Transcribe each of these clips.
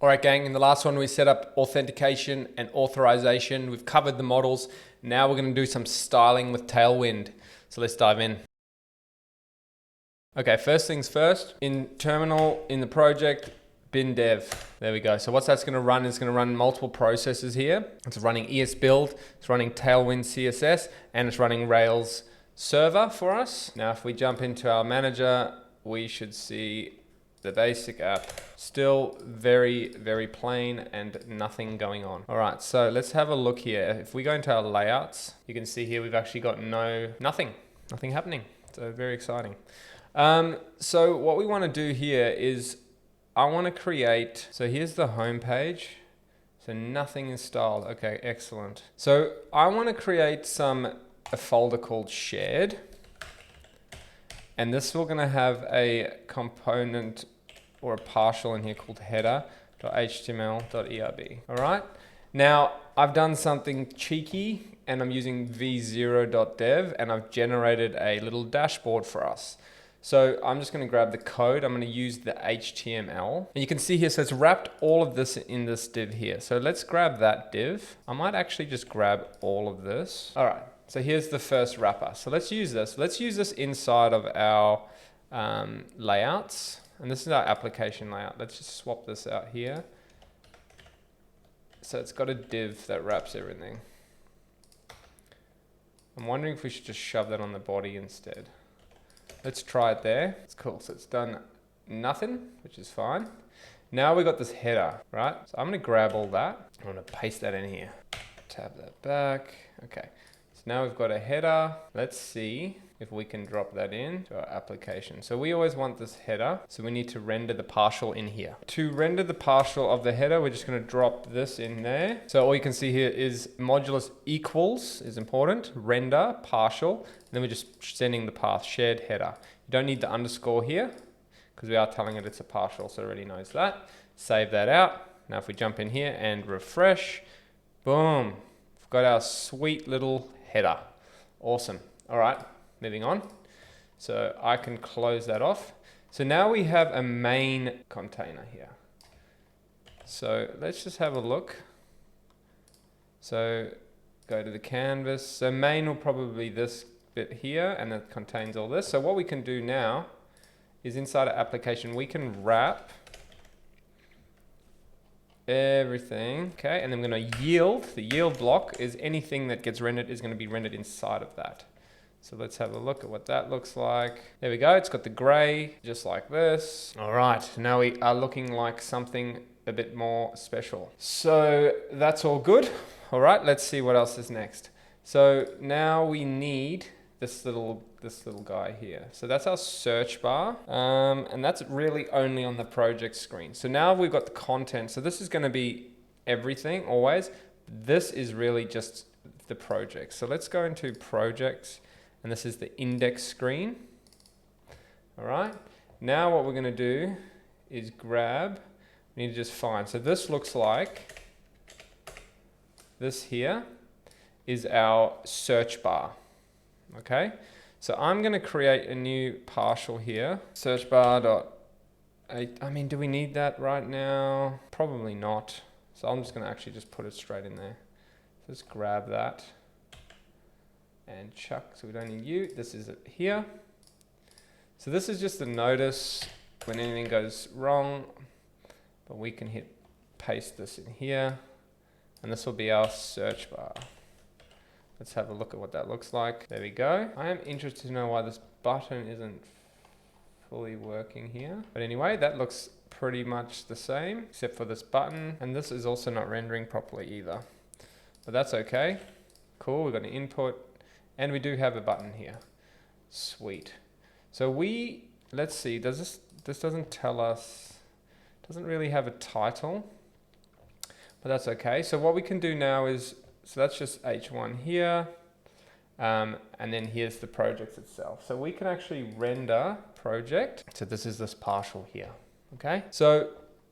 All right, gang, in the last one, we set up authentication and authorization. We've covered the models. Now we're gonna do some styling with Tailwind. So let's dive in. Okay, first things first, in terminal, in the project, bin dev. There we go. So what that's gonna run is gonna run multiple processes here. It's running ESBuild, it's running Tailwind CSS, and it's running Rails server for us. Now, if we jump into our manager, we should see the basic app. Still very, very plain and nothing going on. All right, so let's have a look here. If we go into our layouts, you can see here we've actually got nothing happening. So very exciting. So what we want to do here is I want to create, so here's the home page. So nothing is styled. Okay, excellent. So I want to create a folder called shared. And this we're going to have a component or a partial in here called header.html.erb. All right. Now I've done something cheeky and I'm using v0.dev and I've generated a little dashboard for us. So I'm just going to grab the code. I'm going to use the HTML. And you can see here, so it's wrapped all of this in this div here. So let's grab that div. I might actually just grab all of this. All right. So here's the first wrapper. So let's use this. Let's use this inside of our layouts. And this is our application layout. Let's just swap this out here. So it's got a div that wraps everything. I'm wondering if we should just shove that on the body instead. Let's try it there. It's cool. So it's done nothing, which is fine. Now we got this header, right? So I'm going to grab all that. I'm going to paste that in here. Tab that back. Okay. So now we've got a header. Let's see if we can drop that in to our application. So we always want this header. So we need to render the partial in here. To render the partial of the header, we're just going to drop this in there. So all you can see here is modulus equals is important. Render partial. And then we're just sending the path shared header. You don't need the underscore here because we are telling it it's a partial. So it already knows that. Save that out. Now if we jump in here and refresh, boom, we've got our sweet little header. Awesome. All right, moving on. So I can close that off. So now we have a main container here. So let's just have a look. So go to the canvas. So main will probably be this bit here and it contains all this. So what we can do now is inside our application, we can wrap everything, okay, and then we're going to yield. The yield block is anything that gets rendered is going to be rendered inside of that. So let's have a look at what that looks like. There we go. It's got the gray, just like this. All right, now we are looking like something a bit more special. So that's all good. All right, let's see what else is next. So now we need this little guy here. So that's our search bar, and that's really only on the project screen. So now we've got the content. So this is going to be everything always. This is really just the project. So let's go into projects, and this is the index screen. All right. Now what we're going to do is grab. We need to just find. So this looks like this here is our search bar. Okay. So I'm going to create a new partial here. Search bar dot. I mean, do we need that right now? Probably not. So I'm just going to actually just put it straight in there. Just grab that and chuck. So we don't need you. This is it here. So this is just a notice when anything goes wrong. But we can hit paste this in here. And this will be our search bar. Let's have a look at what that looks like. There we go. I am interested to know why this button isn't fully working here. But anyway, that looks pretty much the same, except for this button. And this is also not rendering properly either. But that's okay. Cool, we've got an input. And we do have a button here. Sweet. So let's see, this doesn't tell us, doesn't really have a title. But that's okay. So what we can do now is, so that's just H1 here, and then here's the project itself. So we can actually render project. So this is this partial here, okay? So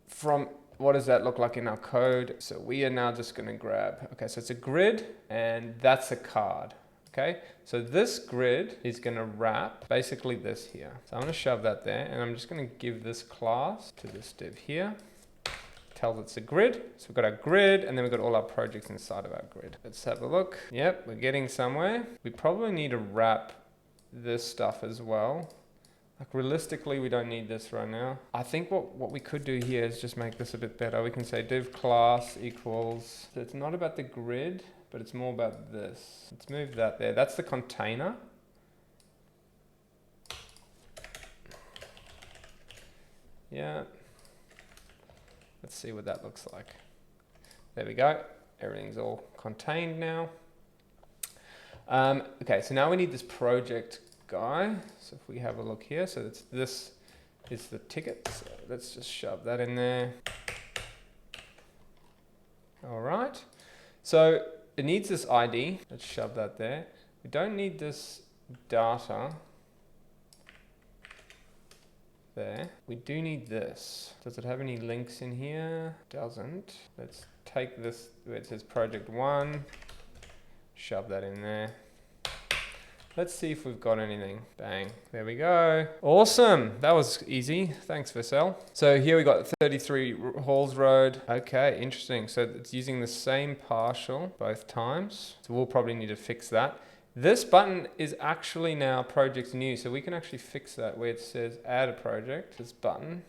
from, what does that look like in our code? So we are now just gonna grab, okay, so it's a grid, and that's a card, okay? So this grid is gonna wrap basically this here. So I'm gonna shove that there, and I'm just gonna give this class to this div here. tells it's a grid. So we've got our grid, and then we've got all our projects inside of our grid. Let's have a look. Yep, we're getting somewhere. We probably need to wrap this stuff as well. Like realistically, we don't need this right now. I think what we could do here is just make this a bit better. We can say div class equals, so it's not about the grid, but it's more about this. Let's move that there. That's the container. Yeah. Let's see what that looks like. There we go. Everything's all contained now. Okay, so now we need this project guy. So if we have a look here, so this is the ticket. So let's just shove that in there. All right. So it needs this ID. Let's shove that there. We don't need this data there. We do need this. Does it have any links in here? Doesn't. Let's take this where it says project 1, shove that in there. Let's see if we've got anything. Bang, there we go. Awesome, that was easy. Thanks, Vassell. So here we got 33 Halls Road. Okay, interesting. So it's using the same partial both times. So we'll probably need to fix that. This button is actually now project new, so we can actually fix that where it says add a project, this button.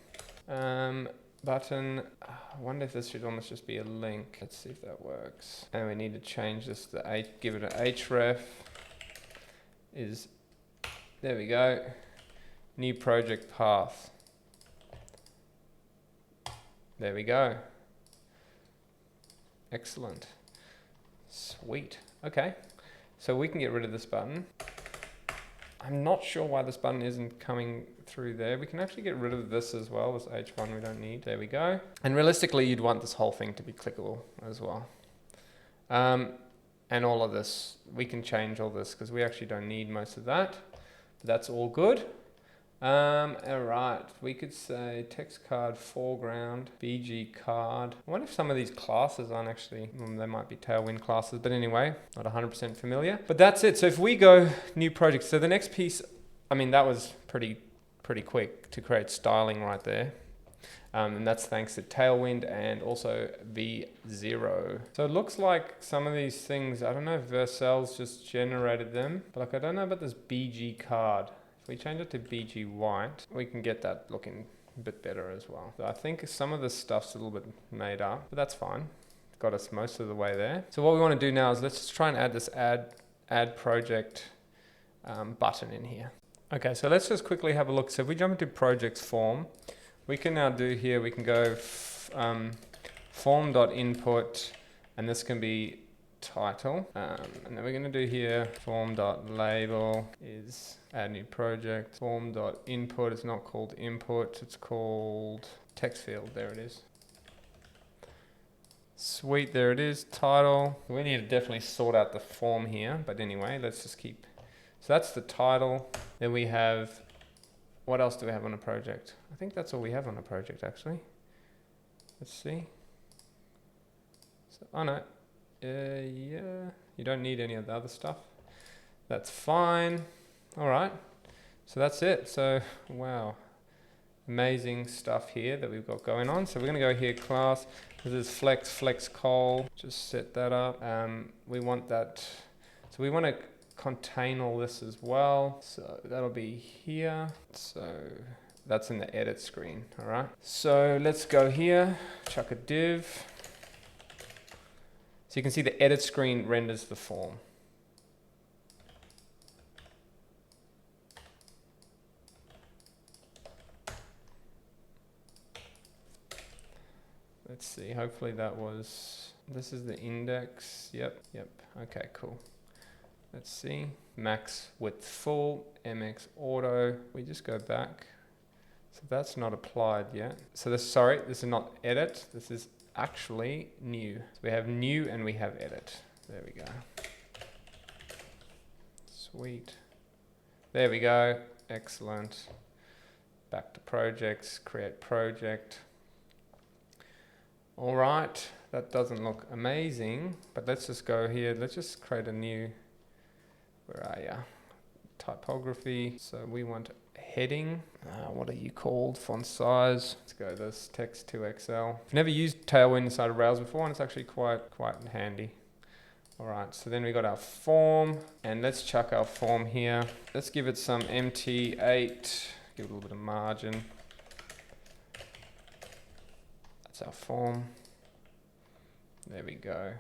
Button, I wonder if this should almost just be a link. Let's see if that works. And we need to change this to give it an href. There we go. New project path. There we go. Excellent. Sweet. Okay. So we can get rid of this button. I'm not sure why this button isn't coming through there. We can actually get rid of this as well, this H1 we don't need. There we go. And realistically, you'd want this whole thing to be clickable as well. And all of this, we can change all this because we actually don't need most of that. But that's all good. All right, we could say text card foreground, BG card. I wonder if some of these classes aren't actually, they might be tailwind classes, but anyway, not 100% familiar. But that's it. So if we go new project, so the next piece, I mean, that was pretty quick to create styling right there. And that's thanks to Tailwind and also V0. So it looks like some of these things, I don't know if Vassell's just generated them, but like I don't know about this BG card. If we change it to BG white, we can get that looking a bit better as well. So I think some of this stuff's a little bit made up, but that's fine. Got us most of the way there. So what we want to do now is let's just try and add this add project button in here. Okay, so let's just quickly have a look. So if we jump into projects form, we can now do here, we can go form.input, and this can be title. And then we're going to do here form.label is add new project. Form.input is not called input, it's called text field. There it is. Sweet, there it is. Title. We need to definitely sort out the form here, but anyway, let's just keep. So that's the title. Then we have, what else do we have on a project? I think that's all we have on a project actually. Let's see. So, oh no. Yeah, you don't need any of the other stuff. That's fine. All right. So that's it. So, wow. Amazing stuff here that we've got going on. So we're going to go here, class. This is flex col. Just set that up. We want that. So we want to contain all this as well. So that'll be here. So that's in the edit screen. All right. So let's go here, chuck a div. So you can see the edit screen renders the form. Let's see, hopefully that was, this is the index. Yep. Okay, cool. Let's see, max width full, MX auto. We just go back. So that's not applied yet. So this, sorry, this is not edit. This is actually new. So we have new and we have edit. There we go. Sweet. There we go. Excellent. Back to projects, create project. All right, that doesn't look amazing, but let's just go here. Let's just create a new, where are you? Typography. So we want heading. What are you called? Font size. Let's go this text 2XL. I've never used Tailwind inside of Rails before, and it's actually quite handy. All right, so then we got our form, and let's chuck our form here. Let's give it some MT8, give it a little bit of margin. That's our form. There we go.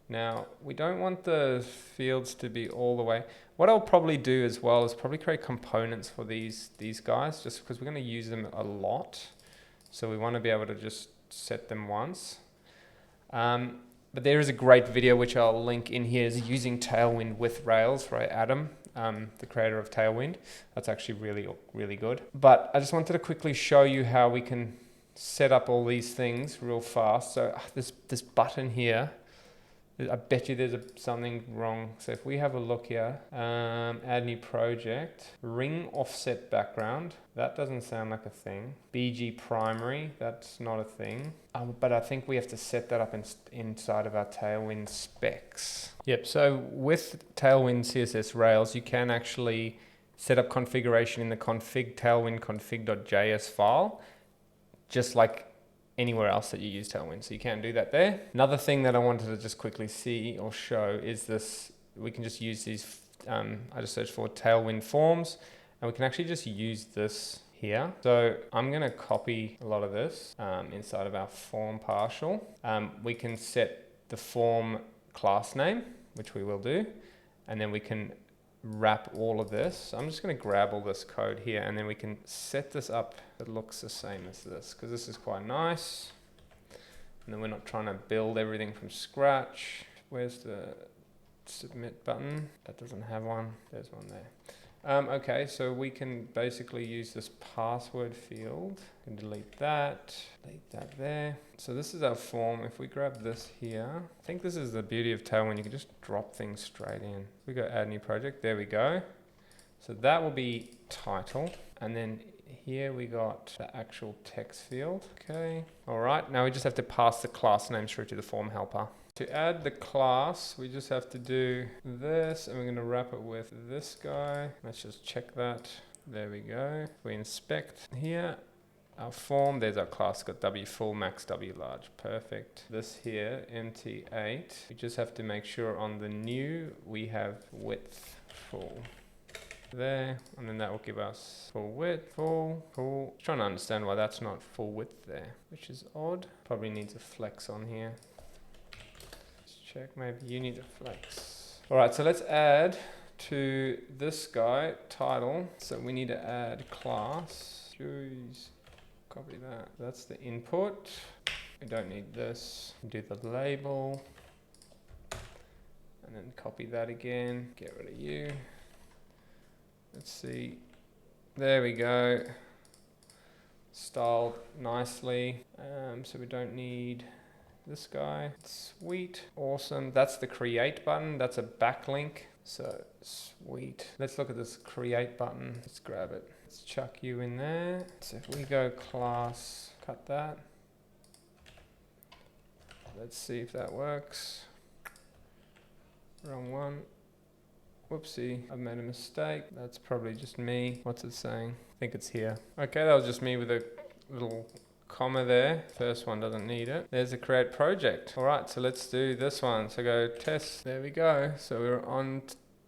Now, we don't want the fields to be all the way. What I'll probably do as well is probably create components for these guys, just because we're going to use them a lot. So we want to be able to just set them once. But there is a great video which I'll link in here, is using Tailwind with Rails, right? Adam, the creator of Tailwind. That's actually really good. But I just wanted to quickly show you how we can set up all these things real fast. So this button here, I bet you there's something wrong. So if we have a look here, add new project, ring offset background, that doesn't sound like a thing. BG primary, that's not a thing. But I think we have to set that up inside of our Tailwind specs. Yep, so with Tailwind CSS Rails, you can actually set up configuration in the config tailwind config.js file, just like anywhere else that you use Tailwind. So you can do that there. Another thing that I wanted to just quickly see or show is this. We can just use these, I just searched for Tailwind forms, and we can actually just use this here. So I'm gonna copy a lot of this inside of our form partial. We can set the form class name, which we will do, and then we can wrap all of this. So I'm just going to grab all this code here, and then we can set this up. It looks the same as this, because this is quite nice. And then we're not trying to build everything from scratch. Where's the submit button? That doesn't have one. There's one there. Okay, so we can basically use this password field and delete that there. So this is our form. If we grab this here, I think this is the beauty of Tailwind. You can just drop things straight in. We go add new project. There we go. So that will be title. And then here we got the actual text field. Okay. All right. Now we just have to pass the class name through to the form helper. To add the class, we just have to do this, and we're going to wrap it with this guy. Let's just check that. There we go. We inspect here, our form, there's our class, got W full, max, W large. Perfect. This here, MT8, we just have to make sure on the new, we have width full. There, and then that will give us full width, full. Trying to understand why that's not full width there, which is odd. Probably needs a flex on here. Check, maybe you need a flex. All right, so let's add to this guy, title. So we need to add class. Jeez, copy that. That's the input. We don't need this. Do the label. And then copy that again. Get rid of you. Let's see. There we go. Styled nicely. So we don't need this guy. Sweet. Awesome. That's the create button. That's a backlink. So sweet. Let's look at this create button. Let's grab it. Let's chuck you in there. So if we go class, cut that. Let's see if that works. Wrong one. Whoopsie, I've made a mistake. That's probably just me. What's it saying? I think it's here. Okay, that was just me with a little comma there. First one doesn't need it. There's a create project. All right, so let's do this one. So go test. There we go. So we're on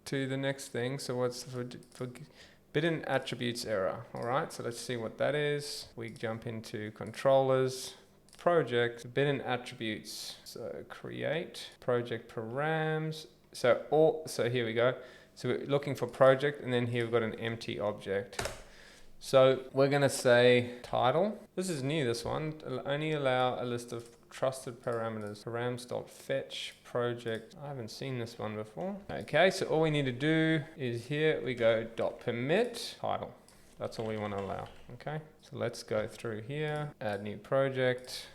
to the next thing. So what's the forbidden attributes error? All right, so let's see what that is. We jump into controllers, project, forbidden attributes. So create project params. So here we go. So we're looking for project, and then here we've got an empty object. So we're going to say title. This is new, this one. Only allow a list of trusted parameters. Params.fetch project. I haven't seen this one before. Okay, so all we need to do is here we go .permit title. That's all we want to allow. Okay, so let's go through here. Add new project.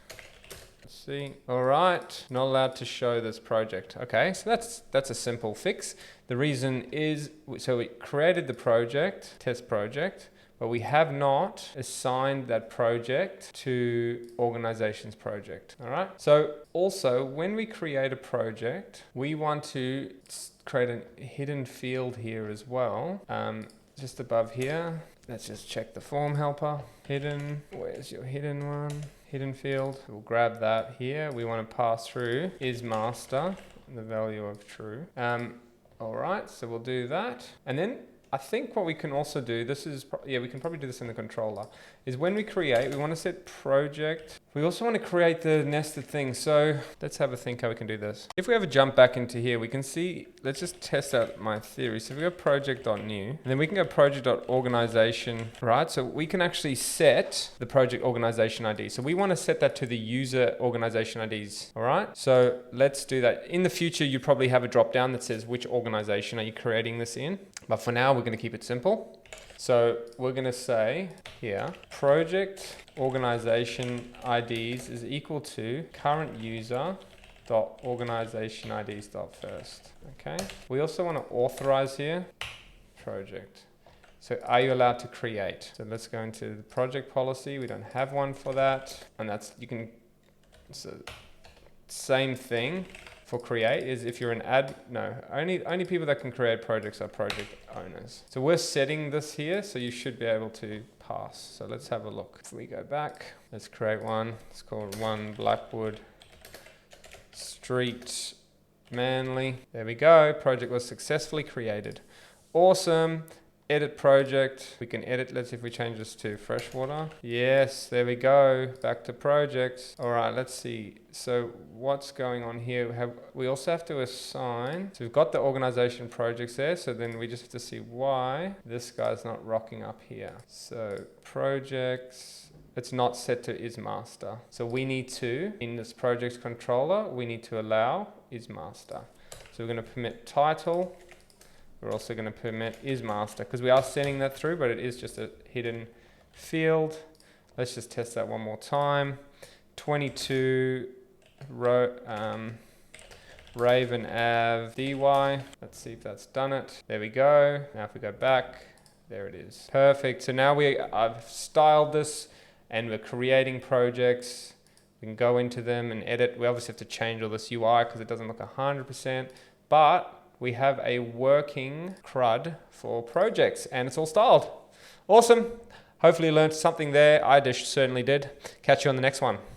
Let's see. All right, not allowed to show this project. Okay, so that's a simple fix. The reason is, so we created the project, test project, but we have not assigned that project to organizations project. All right. So also when we create a project, we want to create a hidden field here as well. Just above here. Let's just check the form helper. Hidden, where's your hidden one? Hidden field, we'll grab that here. We want to pass through is master, the value of true. All right, so we'll do that. And then I think what we can also do, this is, we can probably do this in the controller, is when we create, we want to set project. We also want to create the nested thing. So let's have a think how we can do this. If we ever jump back into here, we can see, let's just test out my theory. So if we go project.new, and then we can go project.organization, right? So we can actually set the project organization ID. So we want to set that to the user organization IDs, all right? So let's do that. In the future, you probably have a drop down that says which organization are you creating this in? But for now, we're going to keep it simple. So we're going to say here, project organization IDs is equal to current user dot organization IDs dot first. Okay. We also want to authorize here project. So are you allowed to create? So let's go into the project policy. We don't have one for that. And that's, you can, so same thing. For create is if you're an only people that can create projects are project owners. So we're setting this here, so you should be able to pass. So let's have a look. If we go back, let's create one. It's called one Blackwood Street Manly. There we go. Project was successfully created. Awesome. Edit project. We can edit. Let's see if we change this to freshwater. Yes, there we go. Back to projects. All right, let's see. So what's going on here? We also have to assign. So we've got the organization projects there. So then we just have to see why this guy's not rocking up here. So projects. It's not set to is master. So we need to, in this projects controller, we need to allow is master. So we're going to permit title. We're also going to permit is master because we are sending that through, but it is just a hidden field. Let's just test that one more time. 22 Raven Ave DY. Let's see if that's done it. There we go. Now if we go back, there it is. Perfect. So now I've styled this and we're creating projects. We can go into them and edit. We obviously have to change all this UI because it doesn't look 100%, but we have a working CRUD for projects and it's all styled. Awesome. Hopefully you learned something there. I certainly did. Catch you on the next one.